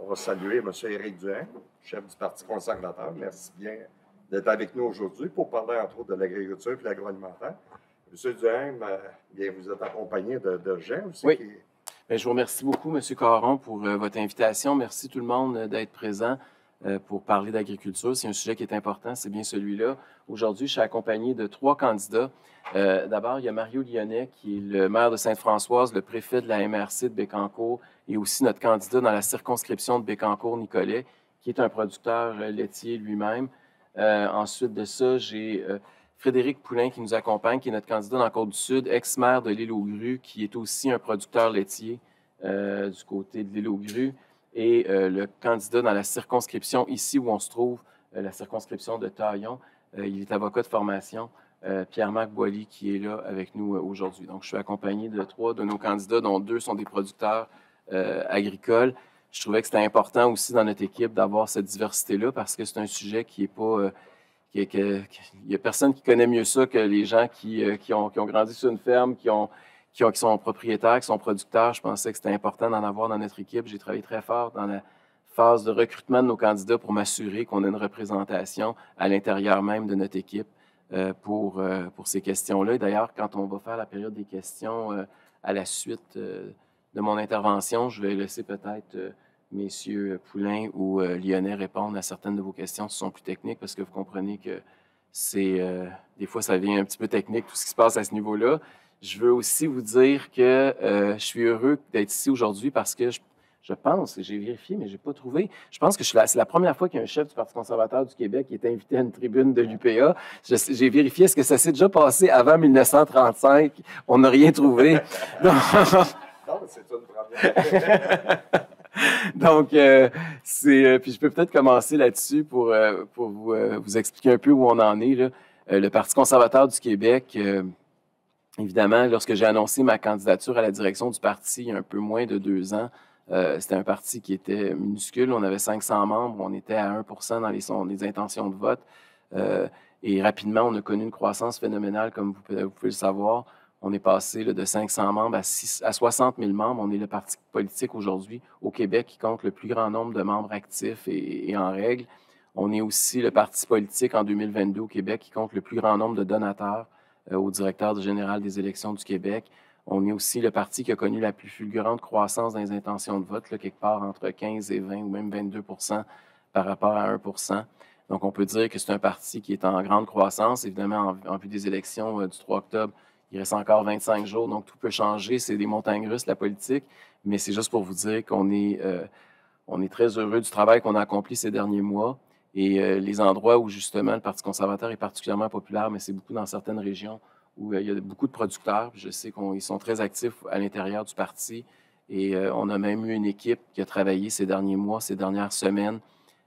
On va saluer M. Éric Duhaime, chef du Parti conservateur. Merci bien d'être avec nous aujourd'hui pour parler, entre autres, de l'agriculture et de l'agroalimentaire. M. Duhaime, bien, vous êtes accompagné de Jean aussi. Oui. Bien, je vous remercie beaucoup, M. Caron, pour votre invitation. Merci tout le monde d'être présent pour parler d'agriculture. C'est un sujet qui est important, c'est bien celui-là. Aujourd'hui, je suis accompagné de 3 candidats. D'abord, il y a Mario Lyonnais, qui est le maire de Sainte-Françoise, le préfet de la MRC de Bécancour et aussi notre candidat dans la circonscription de Bécancour-Nicolet, qui est un producteur laitier lui-même. Ensuite de ça, j'ai Frédéric Poulain qui nous accompagne, qui est notre candidat dans la Côte-du-Sud, ex-maire de l'Île-aux-Grues, qui est aussi un producteur laitier du côté de l'Île-aux-Grues, et le candidat dans la circonscription ici où on se trouve, la circonscription de Taillon. Il est avocat de formation, Pierre-Marc Boilly, qui est là avec nous aujourd'hui. Donc, je suis accompagné de 3 de nos candidats, dont 2 sont des producteurs agricoles. Je trouvais que c'était important aussi dans notre équipe d'avoir cette diversité-là parce que c'est un sujet qui n'est pas... il n'y a personne qui connaît mieux ça que les gens qui ont grandi sur une ferme, qui sont propriétaires, qui sont producteurs. Je pensais que c'était important d'en avoir dans notre équipe. J'ai travaillé très fort dans la phase de recrutement de nos candidats pour m'assurer qu'on ait une représentation à l'intérieur même de notre équipe pour ces questions-là. Et d'ailleurs, quand on va faire la période des questions à la suite de mon intervention, je vais laisser peut-être messieurs Poulain ou Lyonnais répondre à certaines de vos questions qui sont plus techniques parce que vous comprenez que des fois, ça devient un petit peu technique, tout ce qui se passe à ce niveau-là. Je veux aussi vous dire que je suis heureux d'être ici aujourd'hui parce que je pense, j'ai vérifié, mais je n'ai pas trouvé. Je pense que c'est la première fois qu'il y a un chef du Parti conservateur du Québec qui est invité à une tribune de l'UPA. J'ai vérifié, est-ce que ça s'est déjà passé avant 1935? On n'a rien trouvé. Non, c'est une première. Donc, puis je peux peut-être commencer là-dessus pour vous expliquer un peu où on en est, là. Le Parti conservateur du Québec, évidemment, lorsque j'ai annoncé ma candidature à la direction du parti il y a un peu moins de 2 ans, c'était un parti qui était minuscule. On avait 500 membres. On était à 1% dans les intentions de vote. Et rapidement, on a connu une croissance phénoménale, comme vous pouvez le savoir. On est passé de 500 membres à 60 000 membres. On est le parti politique aujourd'hui au Québec qui compte le plus grand nombre de membres actifs et en règle. On est aussi le parti politique en 2022 au Québec qui compte le plus grand nombre de donateurs au directeur général des élections du Québec. On est aussi le parti qui a connu la plus fulgurante croissance dans les intentions de vote, là, quelque part entre 15 et 20 ou même 22% par rapport à 1%. Donc, on peut dire que c'est un parti qui est en grande croissance. Évidemment, en vue des élections du 3 octobre, il reste encore 25 jours, donc tout peut changer. C'est des montagnes russes, la politique. Mais c'est juste pour vous dire qu'on est très heureux du travail qu'on a accompli ces derniers mois. Et les endroits où, justement, le Parti conservateur est particulièrement populaire, mais c'est beaucoup dans certaines régions où il y a beaucoup de producteurs. Je sais qu'ils sont très actifs à l'intérieur du parti. Et on a même eu une équipe qui a travaillé ces derniers mois, ces dernières semaines,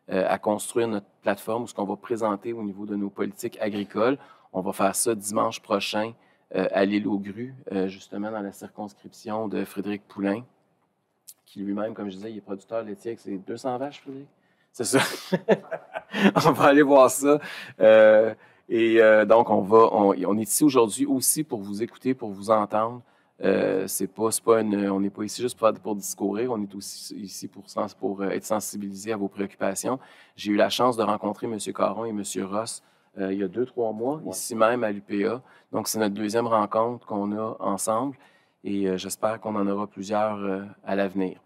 à construire notre plateforme où ce qu'on va présenter au niveau de nos politiques agricoles. On va faire ça dimanche prochain à l'Île-aux-Grues, justement dans la circonscription de Frédéric Poulain, qui lui-même, comme je disais, il est producteur laitier avec ses 200 vaches, Frédéric? C'est ça. On va aller voir ça. Donc, on est ici aujourd'hui aussi pour vous écouter, pour vous entendre. On n'est pas ici juste pour discourir, on est aussi ici pour être sensibilisé à vos préoccupations. J'ai eu la chance de rencontrer M. Caron et M. Ross il y a 2-3 mois, ici même à l'UPA. Donc, c'est notre 2e rencontre qu'on a ensemble et j'espère qu'on en aura plusieurs à l'avenir.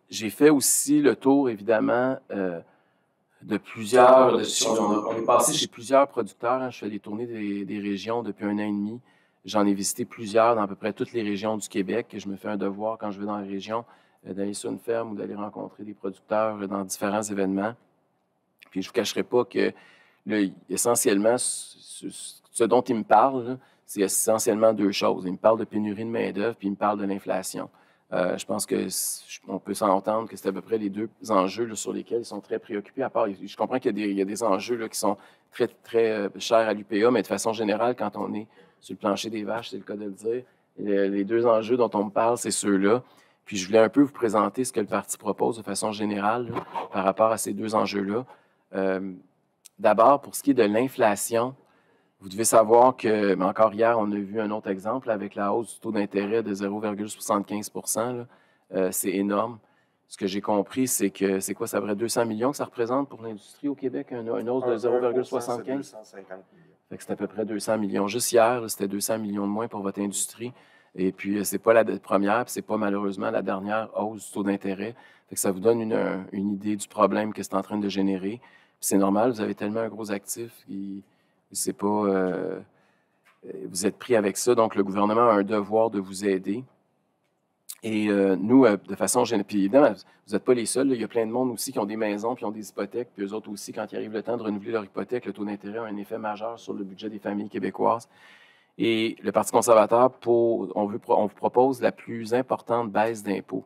J'ai fait aussi le tour, évidemment, de plusieurs... On est passé chez plusieurs producteurs. Hein. Je fais des tournées des régions depuis 1 an et demi. J'en ai visité plusieurs dans à peu près toutes les régions du Québec. Je me fais un devoir quand je vais dans les régions d'aller sur une ferme ou d'aller rencontrer des producteurs dans différents événements. Puis je ne vous cacherai pas que, là, essentiellement, ce dont il me parle, c'est essentiellement 2 choses. Il me parle de pénurie de main-d'œuvre puis il me parle de l'inflation. Je pense qu'on peut s'entendre que c'est à peu près les 2 enjeux là, sur lesquels ils sont très préoccupés. À part, je comprends qu'il y a des enjeux là, qui sont très, très chers à l'UPA, mais de façon générale, quand on est sur le plancher des vaches, c'est le cas de le dire, les 2 enjeux dont on me parle, c'est ceux-là. Puis je voulais un peu vous présenter ce que le parti propose de façon générale là, par rapport à ces 2 enjeux-là. D'abord, pour ce qui est de l'inflation, vous devez savoir que, mais encore hier, on a vu un autre exemple avec la hausse du taux d'intérêt de 0,75 %. C'est énorme. Ce que j'ai compris, c'est que, c'est quoi, ça devrait 200 millions que ça représente pour l'industrie au Québec, une hausse de 0,75? 250 millions. Fait que c'est à peu près 200 millions. Juste hier, là, c'était 200 millions de moins pour votre industrie. Et puis, c'est pas la première, puis c'est pas malheureusement la dernière hausse du taux d'intérêt. Fait que ça vous donne une idée du problème que c'est en train de générer. Puis c'est normal, vous avez tellement un gros actif, c'est pas... vous êtes pris avec ça, donc le gouvernement a un devoir de vous aider. Et nous, de façon générale, puis évidemment, vous n'êtes pas les seuls, là. Il y a plein de monde aussi qui ont des maisons, puis ont des hypothèques, puis eux autres aussi, quand il arrive le temps de renouveler leur hypothèque, le taux d'intérêt a un effet majeur sur le budget des familles québécoises. Et le Parti conservateur, on vous propose la plus importante baisse d'impôts.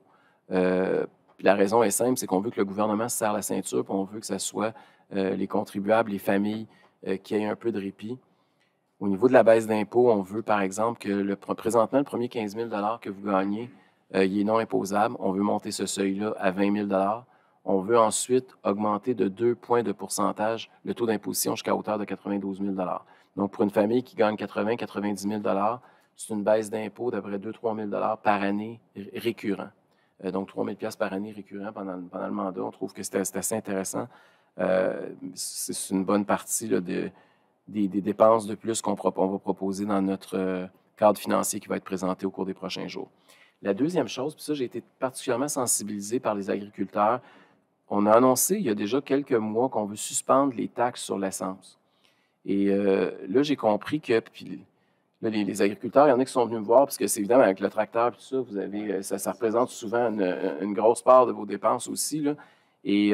Puis la raison est simple, c'est qu'on veut que le gouvernement se serre la ceinture, puis on veut que ce soit les contribuables, les familles qui aient un peu de répit. Au niveau de la baisse d'impôts, on veut, par exemple, que présentement, le premier 15 000 que vous gagnez, il est non imposable. On veut monter ce seuil-là à 20 000 On veut ensuite augmenter de 2 points de pourcentage le taux d'imposition jusqu'à hauteur de 92 000 Donc, pour une famille qui gagne 90 000 c'est une baisse d'impôt d'à peu près 2 000 à 3 000 par année récurrent. Donc, 3 000 par année récurrent pendant le mandat. On trouve que c'est assez intéressant. C'est une bonne partie là, des dépenses de plus qu'on va proposer dans notre cadre financier qui va être présenté au cours des prochains jours. La deuxième chose, puis ça, j'ai été particulièrement sensibilisé par les agriculteurs. On a annoncé il y a déjà quelques mois qu'on veut suspendre les taxes sur l'essence. Et là, j'ai compris que puis, là, les agriculteurs, il y en a qui sont venus me voir, parce que c'est évidemment avec le tracteur et tout ça, vous avez, ça représente souvent une grosse part de vos dépenses aussi. Là. Et,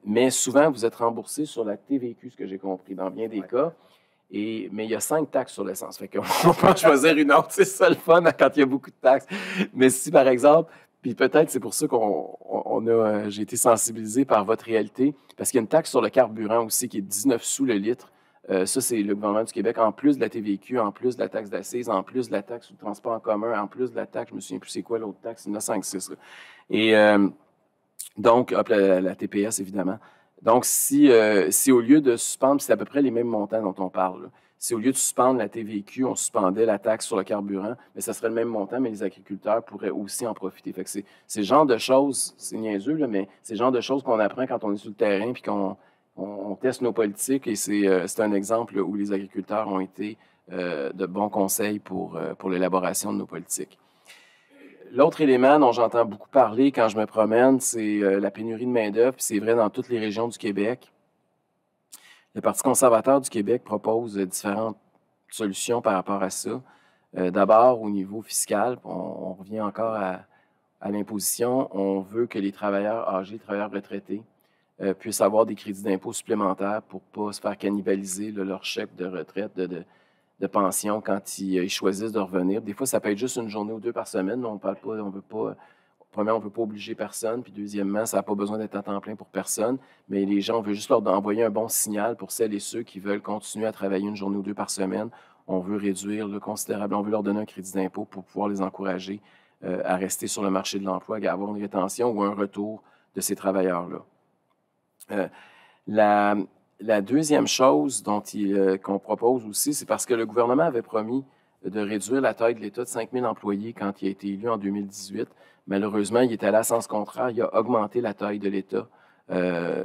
mais souvent, vous êtes remboursé sur la TVQ, ce que j'ai compris, dans bien des cas. Mais il y a 5 taxes sur l'essence. Fait qu'on peut en choisir une autre. C'est ça le fun quand il y a beaucoup de taxes. Mais si, par exemple, puis peut-être c'est pour ça j'ai été sensibilisé par votre réalité, parce qu'il y a une taxe sur le carburant aussi qui est 19 sous le litre. Ça, c'est le gouvernement du Québec, en plus de la TVQ, en plus de la taxe d'assises, en plus de la taxe sur le transport en commun, en plus de la taxe, je me souviens plus c'est quoi l'autre taxe, c'est 956. Et donc, la TPS, évidemment. Donc, si au lieu de suspendre, c'est à peu près les mêmes montants dont on parle, là. Si au lieu de suspendre la TVQ, on suspendait la taxe sur le carburant, mais ça serait le même montant, mais les agriculteurs pourraient aussi en profiter. Fait que c'est le genre de choses, c'est niaiseux, là, mais c'est le genre de choses qu'on apprend quand on est sur le terrain puis qu'on teste nos politiques. Et c'est un exemple où les agriculteurs ont été de bons conseils pour l'élaboration de nos politiques. L'autre élément dont j'entends beaucoup parler quand je me promène, c'est la pénurie de main-d'œuvre, puis c'est vrai dans toutes les régions du Québec. Le Parti conservateur du Québec propose différentes solutions par rapport à ça. D'abord, au niveau fiscal, on revient encore à l'imposition. On veut que les travailleurs âgés, les travailleurs retraités, puissent avoir des crédits d'impôt supplémentaires pour ne pas se faire cannibaliser leur chèque de retraite, de pension quand ils choisissent de revenir. Des fois, ça peut être juste une journée ou 2 par semaine, mais on parle pas, on veut pas. Premièrement, on ne veut pas obliger personne, puis deuxièmement, ça n'a pas besoin d'être à temps plein pour personne, mais les gens, on veut juste leur envoyer un bon signal pour celles et ceux qui veulent continuer à travailler une journée ou 2 par semaine. On veut réduire considérablement, on veut leur donner un crédit d'impôt pour pouvoir les encourager à rester sur le marché de l'emploi, à avoir une rétention ou un retour de ces travailleurs-là. La deuxième chose qu'on propose aussi, c'est parce que le gouvernement avait promis de réduire la taille de l'État de 5 000 employés quand il a été élu en 2018. Malheureusement, il est allé à sens contraire. Il a augmenté la taille de l'État.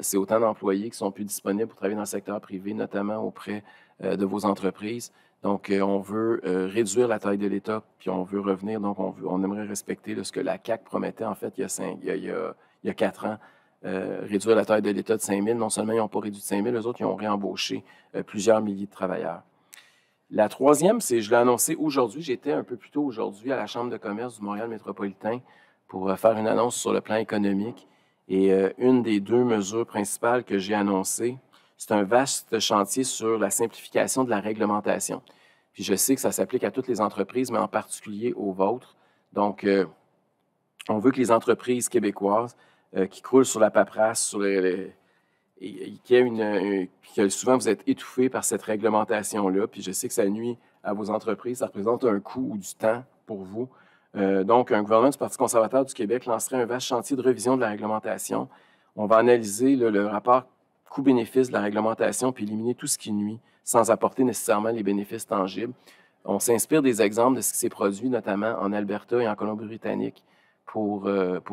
C'est autant d'employés qui sont plus disponibles pour travailler dans le secteur privé, notamment auprès de vos entreprises. Donc, on veut réduire la taille de l'État, puis on veut revenir. Donc, on aimerait respecter ce que la CAQ promettait, en fait, il y a 4 ans. Réduire la taille de l'État de 5 000. Non seulement ils n'ont pas réduit de 5 000, eux autres, ils ont réembauché plusieurs milliers de travailleurs. La troisième, c'est, je l'ai annoncé aujourd'hui, j'étais un peu plus tôt aujourd'hui à la Chambre de commerce du Montréal métropolitain pour faire une annonce sur le plan économique. Et une des 2 mesures principales que j'ai annoncées, c'est un vaste chantier sur la simplification de la réglementation. Puis je sais que ça s'applique à toutes les entreprises, mais en particulier aux vôtres. Donc, on veut que les entreprises québécoises qui croulent sur la paperasse, que souvent vous êtes étouffés par cette réglementation-là, puis je sais que ça nuit à vos entreprises, ça représente un coût ou du temps pour vous. Donc, un gouvernement du Parti conservateur du Québec lancerait un vaste chantier de révision de la réglementation. On va analyser le rapport coût-bénéfice de la réglementation puis éliminer tout ce qui nuit sans apporter nécessairement les bénéfices tangibles. On s'inspire des exemples de ce qui s'est produit notamment en Alberta et en Colombie-Britannique pour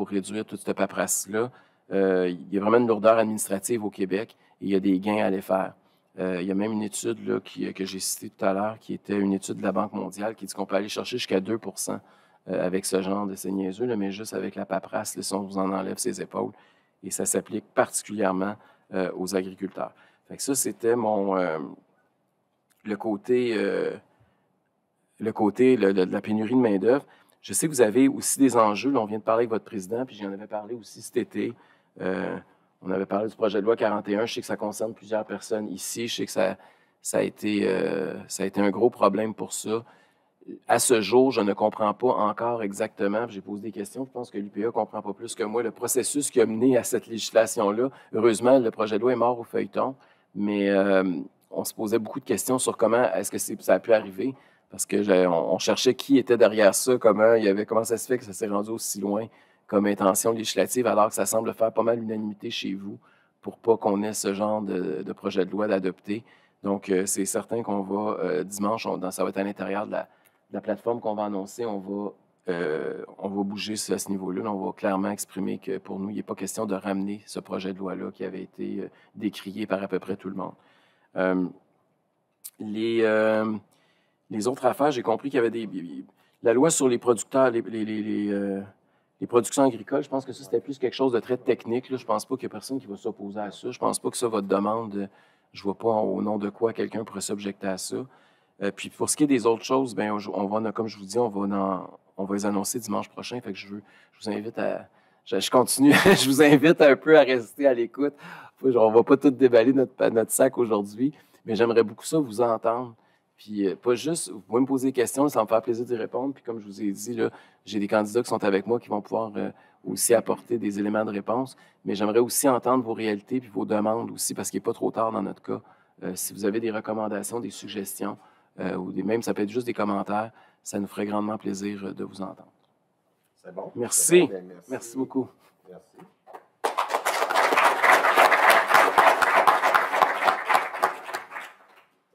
réduire toute cette paperasse-là. Il y a vraiment une lourdeur administrative au Québec et il y a des gains à aller faire. Il y a même une étude là, que j'ai citée tout à l'heure, qui était une étude de la Banque mondiale, qui dit qu'on peut aller chercher jusqu'à 2 avec ce genre de c'est niaiseux, là, mais juste avec la paperasse, là, si on vous en enlève ses épaules. Et ça s'applique particulièrement aux agriculteurs. Fait que ça, c'était le côté de la pénurie de main-d'œuvre. Je sais que vous avez aussi des enjeux. Là, on vient de parler avec votre président, puis j'en avais parlé aussi cet été. On avait parlé du projet de loi 41. Je sais que ça concerne plusieurs personnes ici. Je sais que ça a été un gros problème pour ça. À ce jour, je ne comprends pas encore exactement. J'ai posé des questions. Je pense que l'UPA ne comprend pas plus que moi le processus qui a mené à cette législation-là. Heureusement, le projet de loi est mort au feuilleton, mais on se posait beaucoup de questions sur comment est-ce que ça a pu arriver, parce que on cherchait qui était derrière ça, comment ça se fait que ça s'est rendu aussi loin comme intention législative, alors que ça semble faire pas mal l'unanimité chez vous pour pas qu'on ait ce genre de projet de loi d'adopter. Donc, c'est certain qu'on va, dimanche, ça va être à l'intérieur de la plateforme qu'on va annoncer, on va bouger à ce niveau-là. On va clairement exprimer que pour nous, il n'est pas question de ramener ce projet de loi-là qui avait été décrié par à peu près tout le monde. Les autres affaires, j'ai compris qu'il y avait la loi sur les producteurs, les productions agricoles, je pense que ça, c'était plus quelque chose de très technique. Là. Je ne pense pas qu'il y a personne qui va s'opposer à ça. Je ne pense pas que ça, votre demande, je ne vois pas au nom de quoi quelqu'un pourrait s'objecter à ça. Puis pour ce qui est des autres choses, bien, comme je vous dis, on va les annoncer dimanche prochain. Fait que je vous invite à... Je continue. Je vous invite un peu à rester à l'écoute. On ne va pas tout déballer notre sac aujourd'hui, mais j'aimerais beaucoup ça vous entendre. Puis pas juste, vous pouvez me poser des questions, ça me fait plaisir d'y répondre. Puis comme je vous ai dit, là, j'ai des candidats qui sont avec moi qui vont pouvoir aussi apporter des éléments de réponse. Mais j'aimerais aussi entendre vos réalités puis vos demandes aussi, parce qu'il n'est pas trop tard dans notre cas. Si vous avez des recommandations, des suggestions, ou même ça peut être juste des commentaires, ça nous ferait grandement plaisir de vous entendre. C'est bon? Merci. C'est bon, bien, merci. Merci beaucoup. Merci.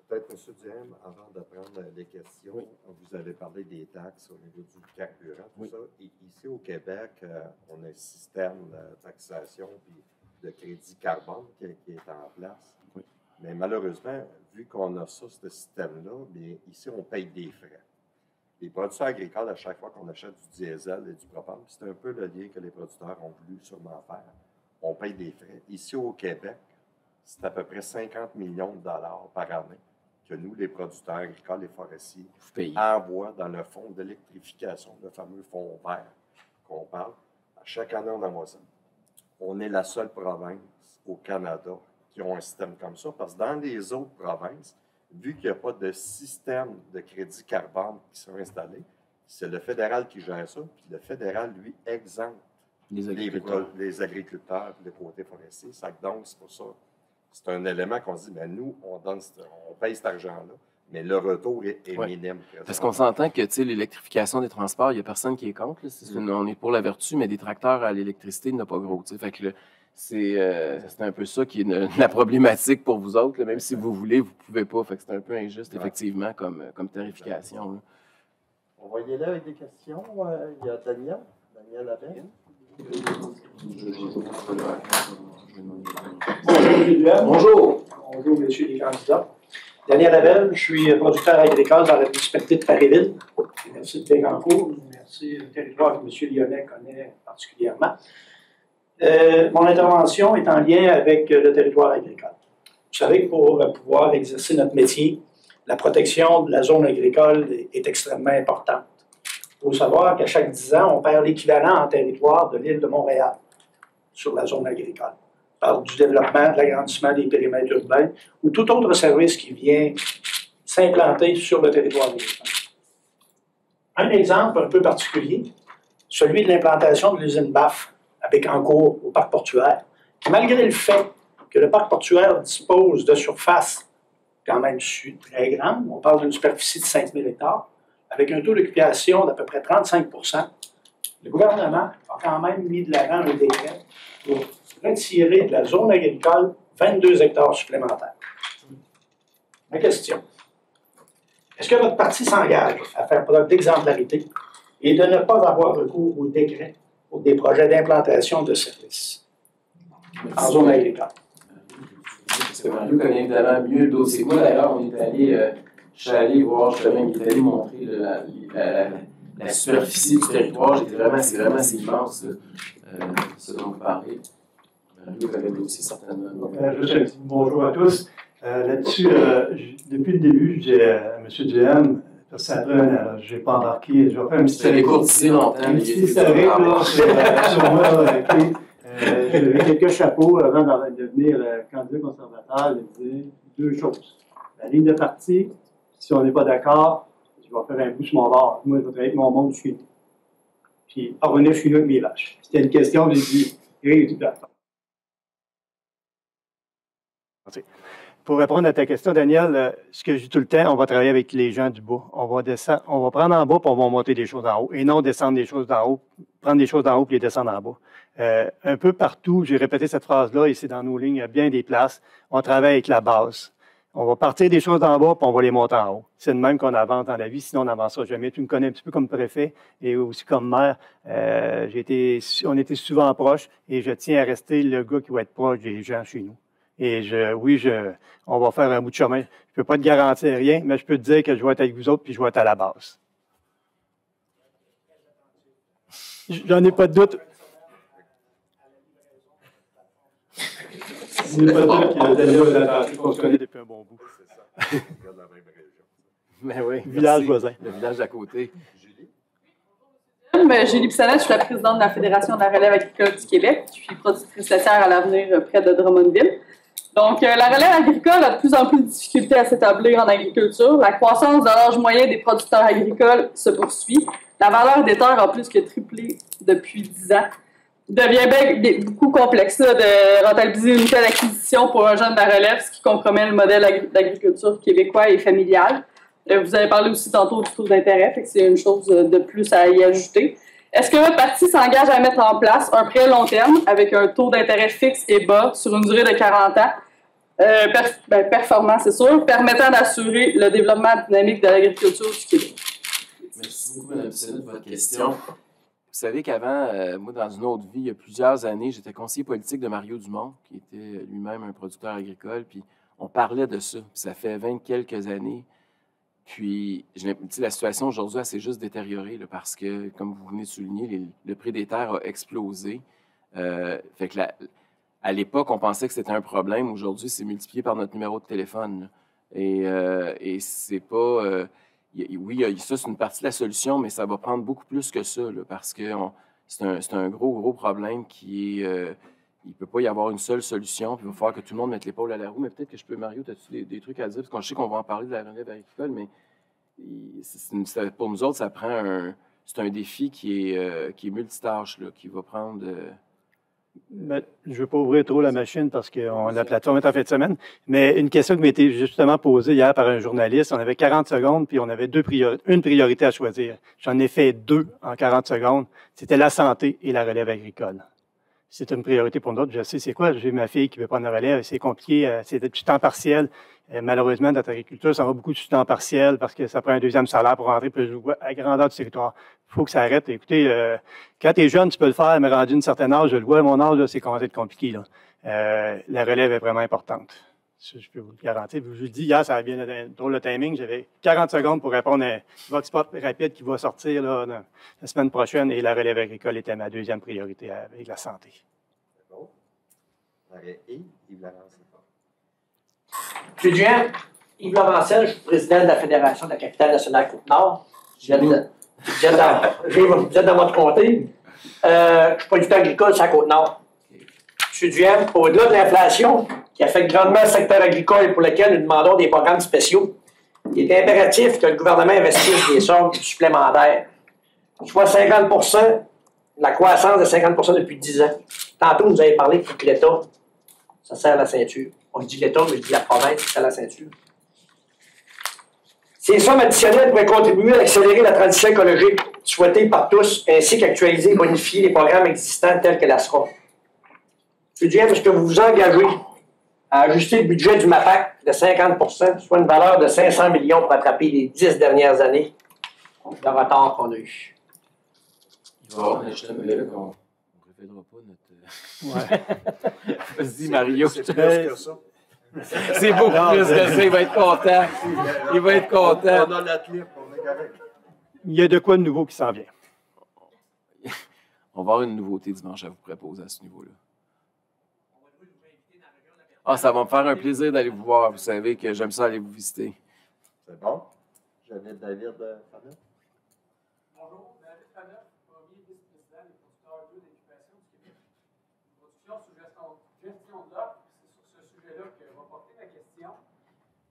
Peut-être, M. Duhem, avant de prendre les questions, Oui. vous avez parlé des taxes au niveau du carburant, tout Oui. ça. Et ici au Québec, on a un système de taxation et de crédit carbone qui est en place. Oui. Mais malheureusement, vu qu'on a ça, ce système-là, bien, ici, on paye des frais. Les producteurs agricoles, à chaque fois qu'on achète du diesel et du propane, c'est un peu le lien que les producteurs ont voulu sûrement faire, on paye des frais. Ici au Québec, c'est à peu près 50 millions de dollars par année que nous, les producteurs agricoles et forestiers, envoient dans le fonds d'électrification, le fameux fonds vert qu'on parle. À chaque année, on envoie ça. On est la seule province au Canada qui ont un système comme ça, parce que dans les autres provinces, vu qu'il n'y a pas de système de crédit carbone qui sont installés, c'est le fédéral qui gère ça, puis le fédéral, lui, exempte les agriculteurs du côté forestier. Donc, c'est pour ça. C'est un élément qu'on se dit, bien, nous, on paye cet argent-là, mais le retour est minime. Parce qu'on s'entend que l'électrification des transports, il n'y a personne qui est contre. On est pour la vertu, mais des tracteurs à l'électricité, il n'y en a pas gros. Fait que c'est un peu ça qui est la problématique pour vous autres. Là, même si vous voulez, vous ne pouvez pas. Fait que c'est un peu injuste, effectivement, comme tarification. Là. On va y aller avec des questions. Il y a Daniel Labelle. Bonjour. Bonjour, messieurs les candidats. Daniel Labelle, je suis producteur agricole dans la municipalité de Parisville. Merci de Bécancour. Merci le territoire que M. Lyonnais connaît particulièrement. Mon intervention est en lien avec le territoire agricole. Vous savez que pour pouvoir exercer notre métier, la protection de la zone agricole est extrêmement importante. Il faut savoir qu'à chaque 10 ans, on perd l'équivalent en territoire de l'île de Montréal sur la zone agricole. On parle du développement, de l'agrandissement des périmètres urbains ou tout autre service qui vient s'implanter sur le territoire agricole. Un exemple un peu particulier, celui de l'implantation de l'usine BAF à Bécancour, au parc portuaire, qui, malgré le fait que le parc portuaire dispose de surface quand même très grande, on parle d'une superficie de 5000 hectares, avec un taux d'occupation d'à peu près 35 %, le gouvernement a quand même mis de l'avant un décret pour retirer de la zone agricole 22 hectares supplémentaires. Ma question, est-ce que votre parti s'engage à faire preuve d'exemplarité et de ne pas avoir recours au décret pour des projets d'implantation de services en zone agricole. Parce que Mario connaît évidemment mieux le dossier. Moi, d'ailleurs, je suis allé voir, justement, il est allé montrer la superficie du territoire. C'est vraiment immense, ce dont vous parlez. Mario connaît le dossier, certainement. Juste un petit bonjour à tous. Là-dessus, depuis le début, je dis à M. Duhem, parce que après, je n'ai pas embarqué, je vais faire un petit historique. D'ici longtemps. Un petit historique sur moi. J'avais quelques chapeaux avant de devenir candidat conservateur. Je disais deux choses. La ligne de parti, si on n'est pas d'accord, je vais faire un bout sur mon bord. Moi, je vais travailler avec mon monde chez nous. Puis, revenir chez nous avec mes vaches. C'était une question de dire, et tout à fait. Pour répondre à ta question, Daniel, ce que je dis tout le temps, on va travailler avec les gens du bas. On va prendre en bas puis on va monter des choses en haut. Et non descendre des choses d'en haut, prendre des choses d'en haut puis les descendre en bas. Un peu partout, j'ai répété cette phrase-là, et c'est dans nos lignes, il y a bien des places. On travaille avec la base. On va partir des choses d'en bas puis on va les monter en haut. C'est de même qu'on avance dans la vie, sinon on n'avancera jamais. Tu me connais un petit peu comme préfet et aussi comme maire. On était souvent proches et je tiens à rester le gars qui va être proche des gens chez nous. Et on va faire un bout de chemin. Je ne peux pas te garantir rien, mais je peux te dire que je vais être avec vous autres puis je vais être à la base. J'en ai pas de doute. J'en ai pas de doute que Daniel qu'on se connaît depuis un bon bout. C'est ça. On regarde la même région. Mais oui. Village voisin. Le village d'à côté. Julie Bissonnette, je suis la présidente de la Fédération de la relève agricole du Québec. Je suis productrice laitière à l'avenir près de Drummondville. Donc, la relève agricole a de plus en plus de difficultés à s'établir en agriculture. La croissance de l'âge moyen des producteurs agricoles se poursuit. La valeur des terres a plus que triplé depuis 10 ans. Il devient beaucoup complexe de rentabiliser une telle acquisition pour un jeune de la relève, ce qui compromet le modèle d'agriculture québécois et familial. Vous avez parlé aussi tantôt du taux d'intérêt, fait que c'est une chose de plus à y ajouter. Est-ce que votre parti s'engage à mettre en place un prêt long terme avec un taux d'intérêt fixe et bas sur une durée de 40 ans, performant, c'est sûr, permettant d'assurer le développement dynamique de l'agriculture du Québec? Merci beaucoup, Mme Bissonnette, de votre question. Vous savez qu'avant, moi, dans une autre vie, il y a plusieurs années, j'étais conseiller politique de Mario Dumont, qui était lui-même un producteur agricole, puis on parlait de ça. Puis ça fait 20 quelques années. Puis, la situation aujourd'hui, elle s'est juste détériorée là, parce que, comme vous venez de souligner, le prix des terres a explosé. Fait que à l'époque, on pensait que c'était un problème. Aujourd'hui, c'est multiplié par notre numéro de téléphone. Et c'est pas... oui, ça, c'est une partie de la solution, mais ça va prendre beaucoup plus que ça là, parce que c'est un gros problème qui est... il ne peut pas y avoir une seule solution, puis il va falloir que tout le monde mette l'épaule à la roue. Mais peut-être que je peux, Mario, as-tu des trucs à dire? Parce que je sais qu'on va en parler de la relève agricole, mais pour nous autres, ça prend c'est un défi qui est multitâche, là, qui va prendre... Je ne veux pas ouvrir trop la machine parce que la plateforme est en fin de semaine, mais une question qui m'a été justement posée hier par un journaliste, on avait 40 secondes, puis on avait une priorité à choisir. J'en ai fait 2 en 40 secondes. C'était la santé et la relève agricole. C'est une priorité pour nous autres. Je sais c'est quoi. J'ai ma fille qui veut prendre la relève. C'est compliqué. C'est du temps partiel. Malheureusement, dans notre agriculture, ça va beaucoup du temps partiel parce que ça prend un deuxième salaire pour rentrer. Puis je vois à grandeur du territoire. Il faut que ça arrête. Écoutez, quand tu es jeune, tu peux le faire, mais rendu un certain âge, je le vois à mon âge, là, c'est commencé à être compliqué. Là. La relève est vraiment importante. Ça, je peux vous le garantir. Je vous dis, hier, ça a bien un drôle de timing. J'avais 40 secondes pour répondre à un Vox Pop rapide qui va sortir là, la semaine prochaine et la relève agricole était ma deuxième priorité avec la santé. C'est bon. Yves Larancel. Je suis Yves Larancel, je suis président de la Fédération de la capitale nationale Côte-Nord. Vous êtes dans votre comté. Je suis producteur agricole sur la Côte-Nord. Je suis au-delà de l'inflation qui affecte grandement le secteur agricole et pour lequel nous demandons des programmes spéciaux, il est impératif que le gouvernement investisse des sommes supplémentaires, soit 50 la croissance de 50 depuis 10 ans. Tantôt, vous avez parlé que l'État, ça serre la ceinture. On dit l'État, mais je dis la province, ça serre la ceinture. Ces sommes additionnelles pourraient contribuer à accélérer la transition écologique souhaitée par tous, ainsi qu'actualiser et bonifier les programmes existants tels que l'ASRA. Je dis, est-ce que vous vous engagez à ajuster le budget du MAPAC de 50 soit une valeur de 500 millions pour attraper les 10 dernières années de retard qu'on a eu? Il va y avoir un ajustement, mais là, n'appellera pas notre. Ouais. Vas-y, Mario. C'est plus que ça. C'est beaucoup plus que ça. Il va être content. Il va être content. On a la clip, on est correct. Il y a de quoi de nouveau qui s'en vient. On va avoir une nouveauté dimanche à vous proposer à ce niveau-là. Ah, ça va me faire un plaisir d'aller vous voir. Vous savez que j'aime ça aller vous visiter. C'est bon? J'avais David Faneuf. Bonjour, David Faneuf, premier vice-président des producteurs d'eau d'éducation du Québec. Production sous gestion de l'offre, c'est sur ce sujet-là que va porter ma question.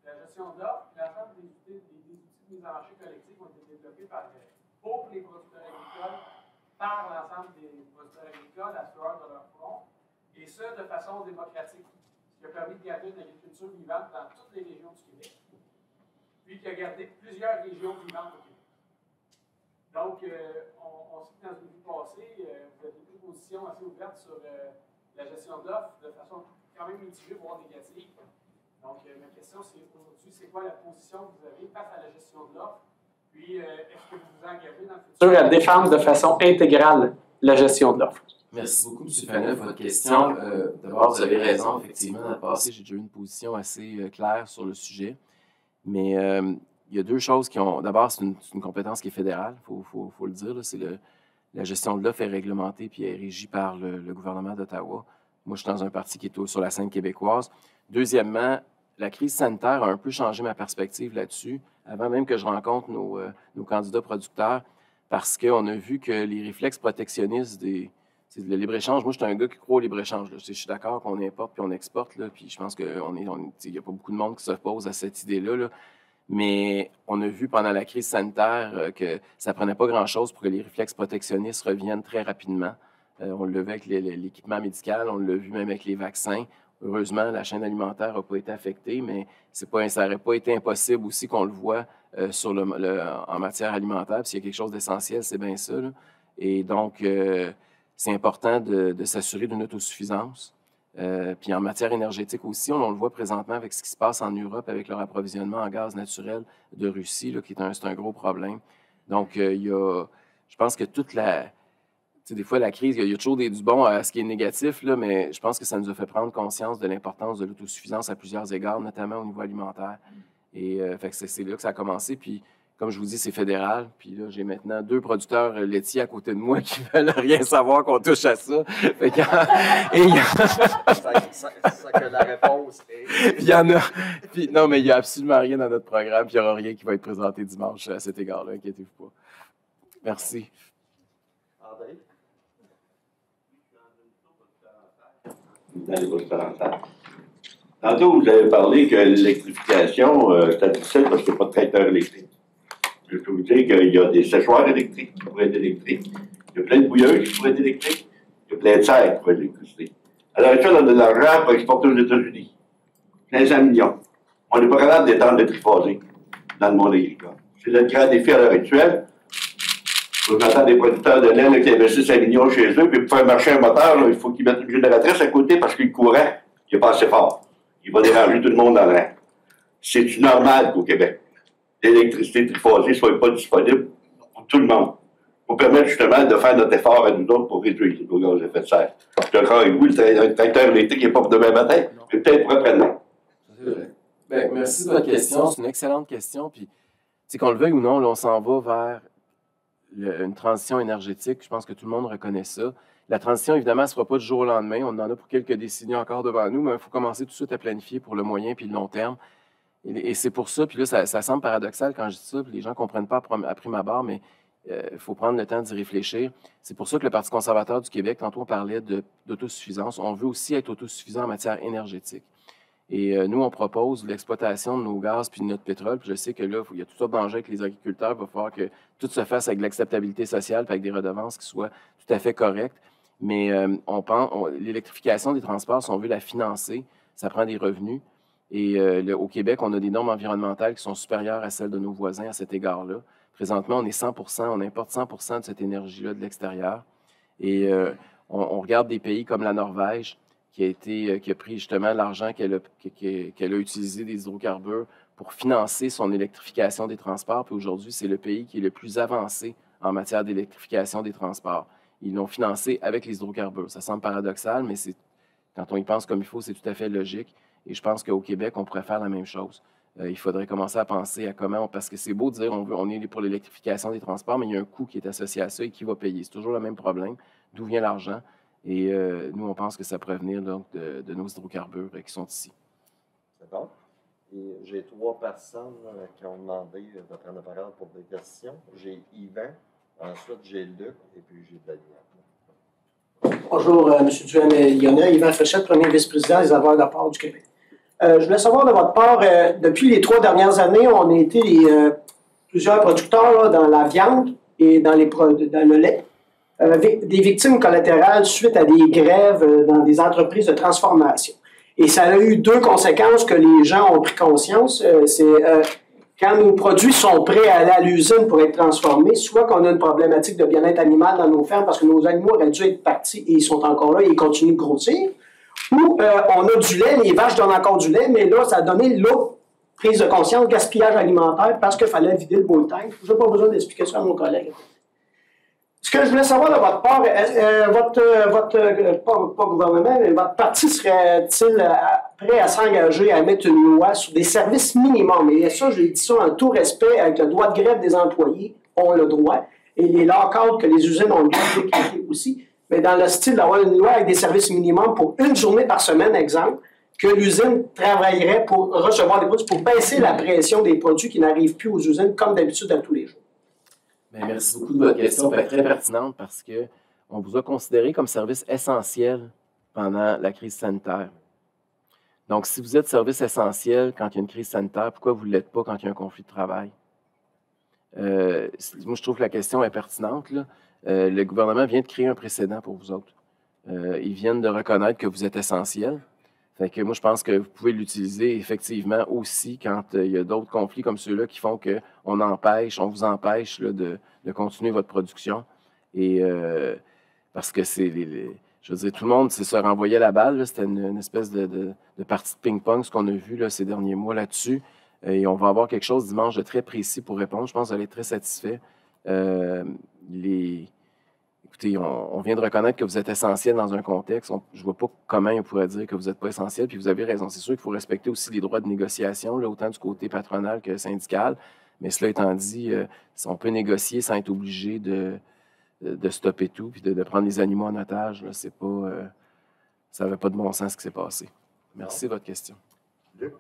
La gestion de l'offre, l'ensemble des outils de mise en marché collective ont été développés pour les producteurs agricoles, par l'ensemble des producteurs agricoles à sueur de leur front, et ce, de façon démocratique, ce qui a permis de garder une agriculture vivante dans toutes les régions du Québec, puis qui a gardé plusieurs régions vivantes au Québec. Donc, on sait que dans une vie passée, vous avez pris une position assez ouverte sur la gestion de l'offre de façon quand même mitigée, voire négative. Donc, ma question, c'est aujourd'hui, c'est quoi la position que vous avez face à la gestion de l'offre? Puis, est-ce que vous vous engagez dans le futur à défendre de façon intégrale la gestion de l'offre? Merci beaucoup, M. Faneuf, votre question. D'abord, vous avez raison, effectivement, dans le passé, j'ai déjà eu une position assez claire sur le sujet. Mais il y a deux choses qui ont... D'abord, c'est une compétence qui est fédérale, il faut le dire. C'est la gestion de l'offre est réglementée puis est régie par le gouvernement d'Ottawa. Moi, je suis dans un parti qui est sur la scène québécoise. Deuxièmement, la crise sanitaire a un peu changé ma perspective là-dessus, avant même que je rencontre nos candidats producteurs, parce qu'on a vu que les réflexes protectionnistes c'est le libre-échange. Moi, je suis un gars qui croit au libre-échange. Je suis d'accord qu'on importe puis on exporte, là, puis je pense qu'il n'y a pas beaucoup de monde qui s'oppose à cette idée-là. Là. Mais on a vu pendant la crise sanitaire que ça ne prenait pas grand-chose pour que les réflexes protectionnistes reviennent très rapidement. On l'a vu avec l'équipement médical, on l'a vu même avec les vaccins. Heureusement, la chaîne alimentaire n'a pas été affectée, mais ça n'aurait pas été impossible aussi qu'on le voit en matière alimentaire. S'il y a quelque chose d'essentiel, c'est bien ça. Là. Et donc, c'est important de s'assurer d'une autosuffisance. Puis en matière énergétique aussi, on le voit présentement avec ce qui se passe en Europe avec leur approvisionnement en gaz naturel de Russie, là, c'est un gros problème. Donc, je pense que des fois, la crise, il y a toujours du bon à ce qui est négatif, là, mais je pense que ça nous a fait prendre conscience de l'importance de l'autosuffisance à plusieurs égards, notamment au niveau alimentaire. Et fait que c'est là que ça a commencé. Puis, comme je vous dis, c'est fédéral. Puis là, j'ai maintenant 2 producteurs laitiers à côté de moi qui veulent rien savoir qu'on touche à ça. Fait que, ça que la réponse est... il y en a... Puis, non, mais il n'y a absolument rien dans notre programme. Puis il n'y aura rien qui va être présenté dimanche à cet égard-là. Inquiétez-vous pas. Merci. André? Dans les postes parentales. Tantôt, vous avez parlé que l'électrification, c'était difficile parce qu'il n'y a pas de tracteur électrique. Je peux vous dire qu'il y a des séchoirs électriques qui pourraient être électriques. Il y a plein de bouilleuses qui pourraient être électriques. Il y a plein de serres qui pourraient être électriques. Alors, ça, on a de l'argent pour exporter aux États-Unis. 500 millions. On n'est pas capable d'étendre le triphasé dans le monde agricole. C'est le grand défi à l'heure actuelle. Vous entendez des producteurs de lait là, qui investissent 5 millions chez eux, puis pour faire marcher un moteur, là, il faut qu'ils mettent une génératrice à côté parce que le courant, il n'est pas assez fort. Il va déranger tout le monde dans l'air. C'est normal qu'au Québec, l'électricité triphasée ne soit pas disponible pour tout le monde. Pour permettre justement de faire notre effort à nous autres pour réduire les gaz à effet de serre. Je suis d'accord avec vous, le tracteur électrique n'est pas pour demain matin, mais peut-être pour après-demain. Bien, merci de votre question. C'est une excellente question. Puis, qu'on le veuille ou non, là, on s'en va vers une transition énergétique. Je pense que tout le monde reconnaît ça. La transition, évidemment, ne se fera pas du jour au lendemain. On en a pour quelques décennies encore devant nous, mais il faut commencer tout de suite à planifier pour le moyen puis le long terme. Et c'est pour ça, puis là, ça semble paradoxal quand je dis ça, puis les gens ne comprennent pas à prime abord, mais il faut prendre le temps d'y réfléchir. C'est pour ça que le Parti conservateur du Québec, tantôt on parlait d'autosuffisance, on veut aussi être autosuffisant en matière énergétique. Et nous, on propose l'exploitation de nos gaz puis de notre pétrole. Puis je sais que là, il y a toutes sortes d'enjeux avec les agriculteurs. Il va falloir que tout se fasse avec de l'acceptabilité sociale puis avec des redevances qui soient tout à fait correctes. Mais l'électrification des transports, si on veut la financer, ça prend des revenus. Et au Québec, on a des normes environnementales qui sont supérieures à celles de nos voisins à cet égard-là. Présentement, on est 100%, on importe 100% de cette énergie-là de l'extérieur. Et on regarde des pays comme la Norvège, qui a pris justement l'argent qu'elle a utilisé des hydrocarbures pour financer son électrification des transports. Puis aujourd'hui, c'est le pays qui est le plus avancé en matière d'électrification des transports. ils l'ont financé avec les hydrocarbures. Ça semble paradoxal, mais quand on y pense comme il faut, c'est tout à fait logique. Et je pense qu'au Québec, on pourrait faire la même chose. Il faudrait commencer à penser à comment, parce que c'est beau de dire on est pour l'électrification des transports, mais il y a un coût qui est associé à ça et qui va payer. C'est toujours le même problème. D'où vient l'argent? Et nous, on pense que ça pourrait venir donc, de nos hydrocarbures qui sont ici. C'est bon. Et j'ai 3 personnes qui ont demandé de prendre la parole pour des questions. J'ai Yvan, ensuite j'ai Luc et puis j'ai Daniel. Bonjour, M. Duhem et Lionel. Yvan Fréchette, premier vice-président des avoirs d'apport du Québec. Je voulais savoir de votre part, depuis les 3 dernières années, on a été plusieurs producteurs là, dans la viande et dans le lait, des victimes collatérales suite à des grèves dans des entreprises de transformation. Et ça a eu 2 conséquences que les gens ont pris conscience. Quand nos produits sont prêts à aller à l'usine pour être transformés, soit qu'on a une problématique de bien-être animal dans nos fermes parce que nos animaux auraient dû être partis et ils sont encore là et ils continuent de grossir, ou on a du lait, les vaches donnent encore du lait, mais là, ça a donné l'autre prise de conscience, gaspillage alimentaire parce qu'il fallait vider le bowl tank. Je n'ai pas besoin d'explication à mon collègue. Ce que je voulais savoir de votre part, pas gouvernement, mais votre parti serait-il prêt à s'engager à mettre une loi sur des services minimums? Et ça, je dis ça en tout respect, avec le droit de grève des employés, ont le droit, et les lock-outs que les usines ont le droit de décréter aussi, mais dans le style d'avoir une loi avec des services minimums pour une journée par semaine, exemple, que l'usine travaillerait pour recevoir des produits, pour baisser la pression des produits qui n'arrivent plus aux usines comme d'habitude à tous les jours. Bien, merci beaucoup de votre question. Elle est très pertinente parce qu'on vous a considéré comme service essentiel pendant la crise sanitaire. Donc, si vous êtes service essentiel quand il y a une crise sanitaire, pourquoi vous ne l'êtes pas quand il y a un conflit de travail? Moi, je trouve que la question est pertinente, là. Le gouvernement vient de créer un précédent pour vous autres. Ils viennent de reconnaître que vous êtes essentiel. Fait que moi, je pense que vous pouvez l'utiliser effectivement aussi quand il y a d'autres conflits comme ceux-là qui font qu'on vous empêche là, de continuer votre production. Et parce que je veux dire, tout le monde se renvoyait la balle. C'était une espèce de partie de ping-pong, ce qu'on a vu là, ces derniers mois là-dessus. Et on va avoir quelque chose dimanche de très précis pour répondre. Je pense que vous allez être très satisfait. Écoutez, on vient de reconnaître que vous êtes essentiel dans un contexte. Je ne vois pas comment on pourrait dire que vous n'êtes pas essentiel. Puis vous avez raison. C'est sûr qu'il faut respecter aussi les droits de négociation, là, autant du côté patronal que syndical. Mais cela étant dit, on peut négocier sans être obligé de stopper tout puis de prendre les animaux en otage. Là, c'est pas, ça n'avait pas de bon sens ce qui s'est passé. Merci de votre question. Luc?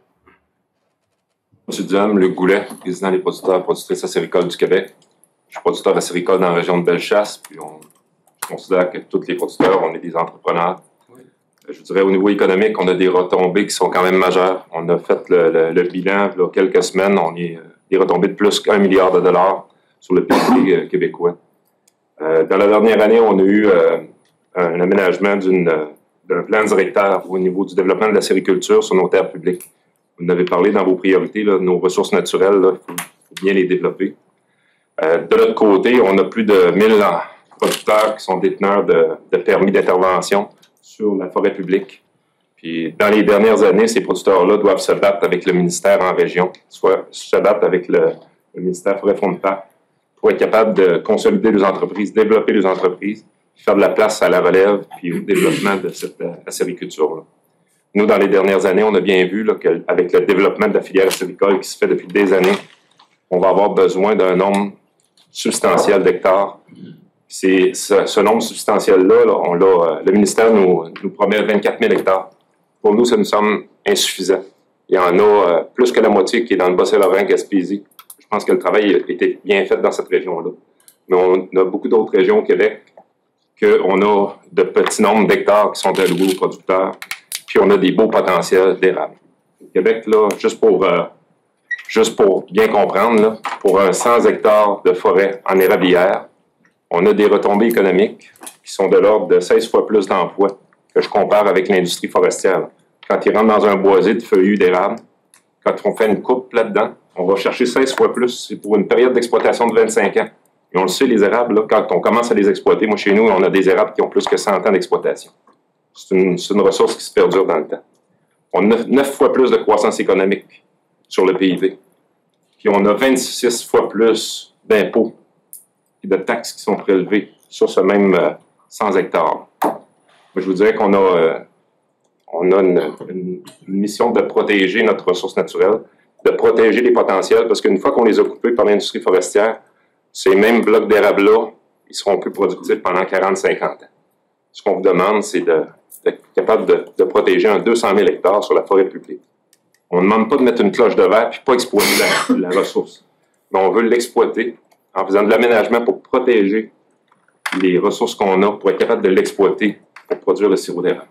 M. Duhem, Luc Goulet, président des producteurs et productrices acéricoles du Québec. Je suis producteur acéricole dans la région de Bellechasse, puis je considère que tous les producteurs, on est des entrepreneurs. Oui. Je dirais, au niveau économique, on a des retombées qui sont quand même majeures. On a fait le bilan, il y a quelques semaines, on est des retombées de plus qu'1 milliard de dollars sur le PIB québécois. Dans la dernière année, on a eu un aménagement d'un plan directeur au niveau du développement de la sériculture sur nos terres publiques. Vous en avez parlé dans vos priorités, là, nos ressources naturelles, il faut bien les développer. De l'autre côté, on a plus de 1000 producteurs qui sont déteneurs de permis d'intervention sur la forêt publique. Puis, dans les dernières années, ces producteurs-là doivent se battre avec le ministère en région, soit se battre avec le ministère Forêt-Fonds de Parc pour être capable de consolider les entreprises, développer les entreprises, faire de la place à la relève puis au développement de cette acériculture-là. Nous, dans les dernières années, on a bien vu qu'avec le développement de la filière acéricole qui se fait depuis des années, on va avoir besoin d'un nombre substantiel d'hectares. Ce nombre substantiel-là, le ministère nous promet 24 000 hectares. Pour nous, ça nous semble insuffisant. Il y en a plus que la moitié qui est dans le Bas-Saint-Laurent, Gaspésie. Je pense que le travail a été bien fait dans cette région-là. Mais on a beaucoup d'autres régions au Québec qu'on a de petits nombres d'hectares qui sont alloués aux producteurs, puis on a des beaux potentiels d'érable. Au Québec, là, juste pour bien comprendre, là, pour un 100 hectares de forêt en érablière, on a des retombées économiques qui sont de l'ordre de 16 fois plus d'emplois que je compare avec l'industrie forestière. Quand ils rentrent dans un boisé de feuillus d'érable, quand on fait une coupe là-dedans, on va chercher 16 fois plus. C'est pour une période d'exploitation de 25 ans. Et on le sait, les érables, là, quand on commence à les exploiter, moi, chez nous, on a des érables qui ont plus que 100 ans d'exploitation. C'est une ressource qui se perdure dans le temps. On a 9 fois plus de croissance économique sur le PIB. Puis on a 26 fois plus d'impôts et de taxes qui sont prélevés sur ce même 100 hectares. Moi, je vous dirais qu'on a, une mission de protéger notre ressource naturelle, de protéger les potentiels, parce qu'une fois qu'on les a coupés par l'industrie forestière, ces mêmes blocs d'érable-là, ils seront plus productifs pendant 40-50 ans. Ce qu'on vous demande, c'est d'être capable de protéger un 200 000 hectares sur la forêt publique. On ne demande pas de mettre une cloche de verre puis pas exploiter la ressource. Mais on veut l'exploiter en faisant de l'aménagement pour protéger les ressources qu'on a, pour être capable de l'exploiter pour produire le sirop d'érable.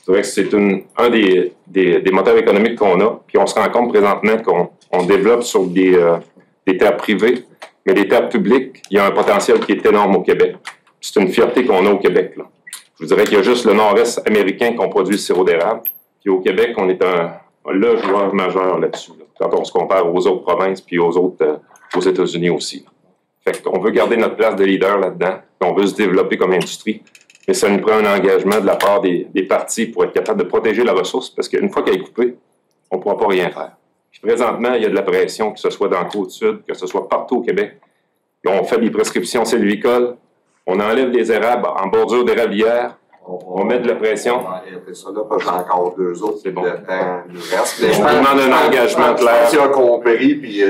C'est vrai que c'est un des moteurs économiques qu'on a, puis on se rend compte présentement qu'on développe sur des terres privées, mais les terres publiques, il y a un potentiel qui est énorme au Québec. C'est une fierté qu'on a au Québec, là. Je vous dirais qu'il y a juste le nord-est américain qu'on produit le sirop d'érable, puis au Québec, on est le joueur majeur là-dessus, là, quand on se compare aux autres provinces puis aux autres, aux États-Unis aussi. Fait qu'on veut garder notre place de leader là-dedans, puis on veut se développer comme industrie, mais ça nous prend un engagement de la part des partis pour être capable de protéger la ressource, parce qu'une fois qu'elle est coupée, on ne pourra pas rien faire. Puis présentement, il y a de la pression, que ce soit dans la Côte-Sud, que ce soit partout au Québec. Et on fait des prescriptions sylvicoles, on enlève les érables en bordure d'érablière, on met de la pression. On va arrêter ça là, parce que j'ai encore 2 autres. C'est bon. Le temps nous reste. On vous demande un engagement clair. Si on a compris, puis...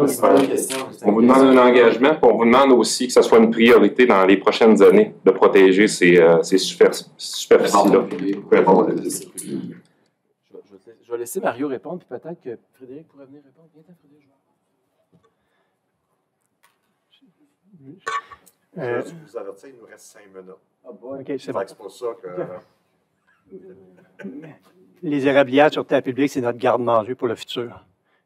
C'est pas une question. On vous demande un engagement, puis on vous demande aussi que ce soit une priorité dans les prochaines années de protéger ces superficies-là. Je vais laisser Mario répondre, puis peut-être que Frédéric pourrait venir répondre. Viens, Frédéric. Je vous avertis, il nous reste 5 minutes. Ah bon, OK, c'est bon. C'est pour ça que... Les érablières sur terre publique, c'est notre garde-manger pour le futur.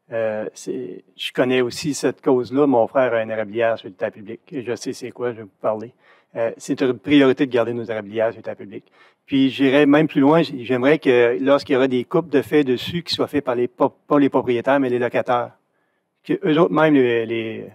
Je connais aussi cette cause-là. Mon frère a une érablière sur le terre public. Je sais c'est quoi, je vais vous parler. C'est une priorité de garder nos érablières sur le terre public. Puis j'irais même plus loin. J'aimerais que lorsqu'il y aura des coupes de fait dessus, qui soient faites par pas les propriétaires, mais les locataires, que eux autres même les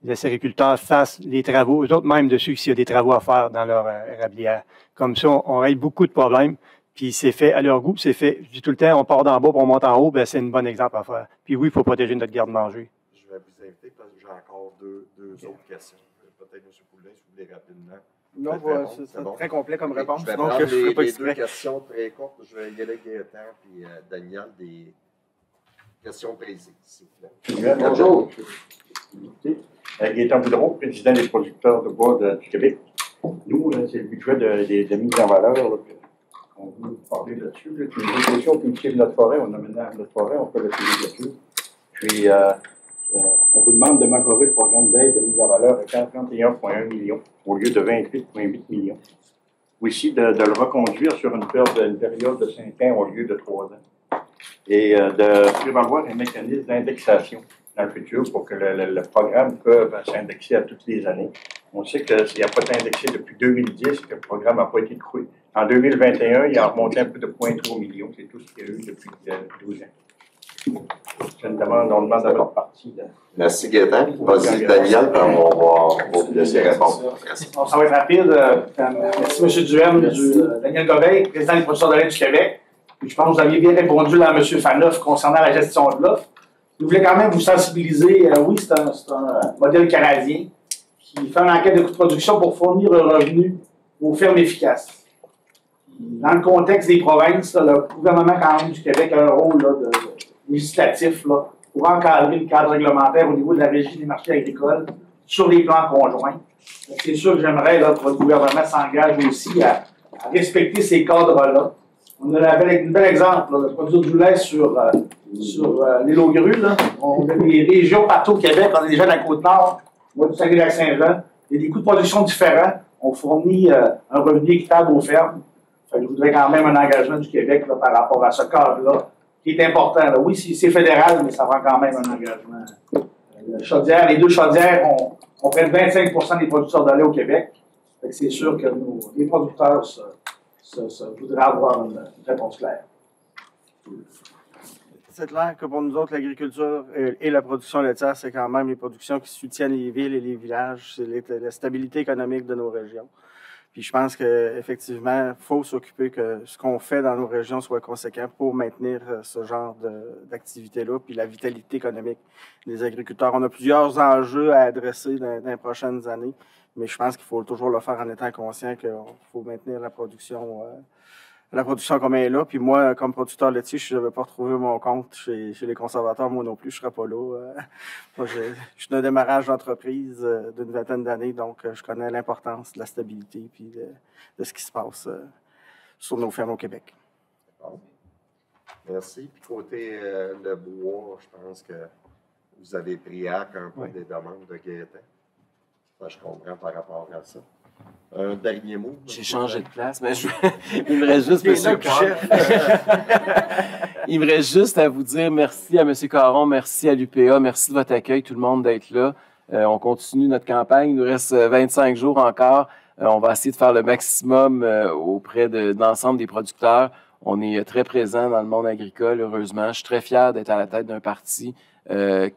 acériculteurs fassent les travaux, eux autres même dessus, s'il y a des travaux à faire dans leur érablière. Comme ça, on règle beaucoup de problèmes. Puis c'est fait à leur goût, c'est fait. Je dis tout le temps, on part d'en bas, puis on monte en haut, ben c'est un bon exemple à faire. Puis oui, il faut protéger notre garde-manger. Je vais vous inviter parce que j'ai encore deux autres questions. Peut-être M. Poulin, si vous voulez rapidement. Non, voilà, c'est bon. très complet comme réponse. Je vais Donc, prendre je ferai pas les exprès. 2 questions très courtes. Je vais y aller avec Gaëtan puis Daniel, des questions précises, s'il vous plaît. Bonjour. Gaëtan Boudreau, président des producteurs de bois du Québec. Nous, c'est le budget de mise en valeur. Là, on veut parler là-dessus. Là. Puis les évolutions cultivent notre forêt, on aménage notre forêt, on fait le suivi là-dessus. Puis, on vous demande de m'accorder le programme d'aide de mise en valeur à 41,1 millions au lieu de 28,8 millions. Aussi, de le reconduire sur une période de 5 ans au lieu de 3 ans. Et de prévoir un mécanisme d'indexation dans le futur pour que le programme puisse s'indexer à toutes les années. On sait qu'il n'a pas été indexé depuis 2010, que le programme n'a pas été coupé. En 2021, il a remonté un peu de 0,3 millions. C'est tout ce qu'il y a eu depuis 12 ans. On demande à votre partie. Merci Gaëtan. Vas-y Daniel, puis on va vous laisser répondre. Ça va être rapide. Merci M. Duhem, Daniel Gobeil, président des producteurs de lait du Québec. Puis je pense que vous aviez bien répondu là, à M. Faneuf concernant la gestion de l'offre. Je voulais quand même vous sensibiliser. Oui, c'est un modèle canadien qui fait une enquête de coût de production pour fournir un revenu aux fermes efficaces. Dans le contexte des provinces, là, le gouvernement quand même du Québec a un rôle là, législatif là, pour encadrer le cadre réglementaire au niveau de la régie des marchés agricoles sur les plans conjoints. C'est sûr que j'aimerais que votre gouvernement s'engage aussi à respecter ces cadres-là. On a un bel exemple là, de produire du lait sur l'île aux grues. Là. On a des régions partout au Québec, on est déjà dans la Côte-Nord, moi du Saguenay-Lac-Saint-Jean. Il y a des coûts de production différents. On fournit un revenu équitable aux fermes. Fait que je voudrais quand même un engagement du Québec là, par rapport à ce cadre-là, qui est important. Là. Oui, c'est fédéral, mais ça prend quand même un engagement. Les 2 chaudières, on prête 25% des producteurs de lait au Québec. Fait que c'est sûr que les producteurs voudraient avoir une réponse claire. C'est clair que pour nous autres, l'agriculture et la production laitière, c'est quand même les productions qui soutiennent les villes et les villages. C'est la stabilité économique de nos régions. Puis je pense qu'effectivement, il faut s'occuper que ce qu'on fait dans nos régions soit conséquent pour maintenir ce genre d'activité-là, puis la vitalité économique des agriculteurs. On a plusieurs enjeux à adresser dans les prochaines années, mais je pense qu'il faut toujours le faire en étant conscient qu'il faut maintenir la production comme elle est là. Puis moi, comme producteur laitier, je ne vais pas retrouver mon compte chez les conservateurs, moi non plus, je ne serai pas là. Moi, je suis d'un démarrage d'entreprise d'une vingtaine d'années, donc je connais l'importance de la stabilité puis de ce qui se passe sur nos fermes au Québec. Bon. Merci. Puis côté le bois, je pense que vous avez pris acte un peu des demandes de Gaétan. Ça, je comprends par rapport à ça. Un dernier mot. J'ai changé de place, mais il me reste juste Il me reste juste à vous dire merci à M. Caron, merci à l'UPA, merci de votre accueil, tout le monde d'être là. On continue notre campagne, il nous reste 25 jours encore. On va essayer de faire le maximum auprès de l'ensemble des producteurs. On est très présent dans le monde agricole, heureusement. Je suis très fier d'être à la tête d'un parti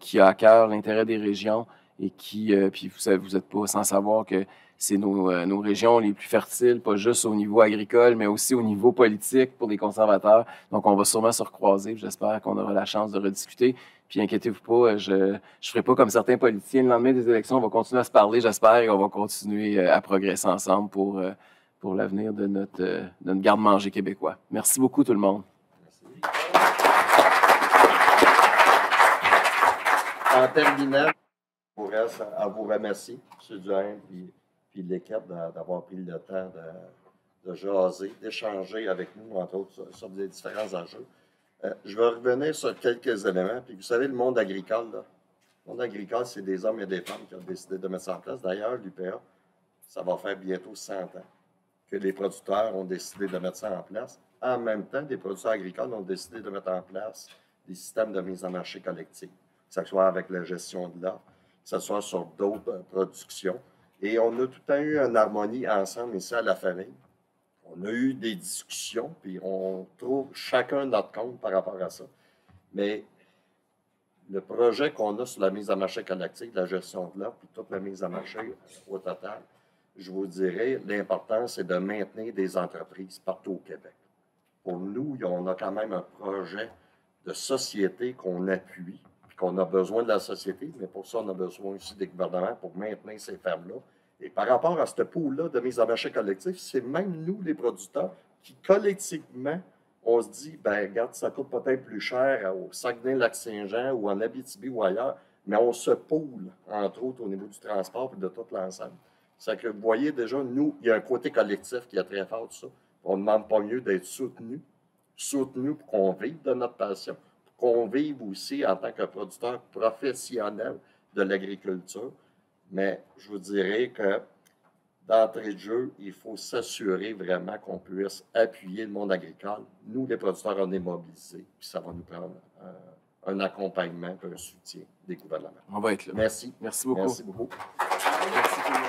qui a à cœur l'intérêt des régions et qui, puis vous n'êtes pas sans savoir que c'est nos régions les plus fertiles, pas juste au niveau agricole, mais aussi au niveau politique pour les conservateurs. Donc, on va sûrement se recroiser. J'espère qu'on aura la chance de rediscuter. Puis, inquiétez-vous pas, je ne ferai pas comme certains politiciens. Le lendemain des élections, on va continuer à se parler, j'espère, et on va continuer à progresser ensemble pour l'avenir de notre garde-manger québécois. Merci beaucoup, tout le monde. Merci. En terminant, je vous reste à vous remercier, M. Duhaime, puis l'équipe d'avoir pris le temps de jaser, d'échanger avec nous, entre autres, sur des différents enjeux. Je vais revenir sur quelques éléments. Puis vous savez, le monde agricole, là, le monde agricole, c'est des hommes et des femmes qui ont décidé de mettre ça en place. D'ailleurs, l'UPA, ça va faire bientôt 100 ans que les producteurs ont décidé de mettre ça en place. En même temps, des producteurs agricoles ont décidé de mettre en place des systèmes de mise en marché collective, que ce soit avec la gestion de l'offre, que ce soit sur d'autres productions. Et on a tout le temps eu une harmonie ensemble ici à la famille. On a eu des discussions, puis on trouve chacun notre compte par rapport à ça. Mais le projet qu'on a sur la mise en marché collective, la gestion de l'offre, puis toute la mise en marché au total, je vous dirais, l'important, c'est de maintenir des entreprises partout au Québec. Pour nous, on a quand même un projet de société qu'on appuie, puis qu'on a besoin de la société, mais pour ça, on a besoin aussi des gouvernements pour maintenir ces fermes-là. Et par rapport à ce pool-là de mise en marché collectif, c'est même nous, les producteurs, qui collectivement, on se dit, ben regarde, ça coûte peut-être plus cher au Saguenay-Lac-Saint-Jean ou en Abitibi ou ailleurs, mais on se poule, entre autres, au niveau du transport et de tout l'ensemble. C'est que vous voyez déjà, nous, il y a un côté collectif qui est très fort de ça. On ne demande pas mieux d'être soutenu pour qu'on vive de notre passion, pour qu'on vive aussi en tant que producteur professionnel de l'agriculture. Mais je vous dirais que d'entrée de jeu, il faut s'assurer vraiment qu'on puisse appuyer le monde agricole. Nous, les producteurs, on est mobilisés, puis ça va nous prendre un accompagnement et un soutien des gouvernements. On va être là. Merci. Merci beaucoup. Merci beaucoup. Merci tout le monde.